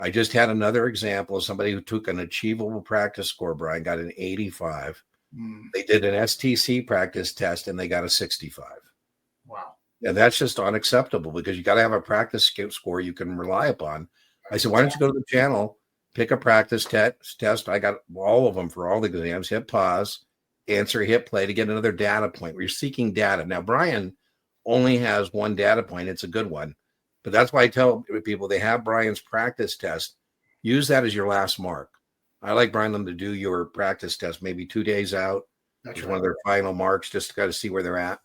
I just had another example of somebody who took an achievable practice score, Brian, got an 85. They did an STC practice test and they got a 65. Wow. And that's just unacceptable because you got to have a practice score you can rely upon. I said, why don't you go to the channel, pick a practice test. I got all of them for all the exams, hit pause, answer, hit play to get another data point. We're seeking data. Now, Brian only has one data point. It's a good one. But that's why I tell people they have Brian's practice test. Use that as your last mark. I like Brian them to do your practice test maybe 2 days out. That's one of their final marks, just to kind of see where they're at.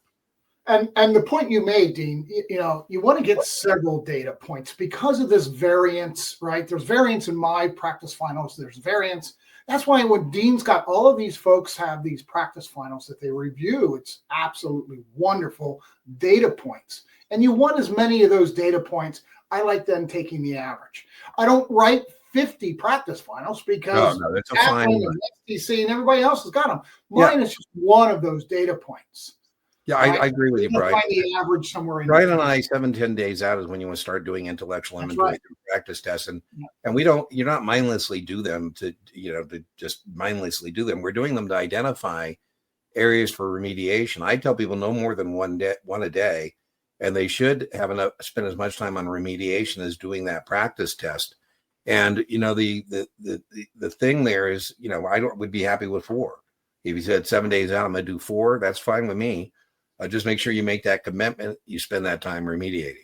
And the point you made, Dean, you want to get several data points because of this variance, right? There's variance in my practice finals. There's variance. That's why when Dean's got all of these folks have these practice finals that they review, it's absolutely wonderful data points. And you want as many of those data points. I like them taking the average. I don't write 50 practice finals because that's a fine and STC and everybody else has got them. Mine is just one of those data points. Yeah, right? I agree with you, Brian. Find the average somewhere in Brian and I, 7-10 days out is when you want to start doing intellectual inventory through practice tests. And you're not mindlessly do them to just mindlessly do them. We're doing them to identify areas for remediation. I tell people no more than one a day, and they should spend as much time on remediation as doing that practice test. And the thing there is, I would be happy with 4. If you said 7 days out, I'm going to do 4. That's fine with me. Just make sure you make that commitment. You spend that time remediating.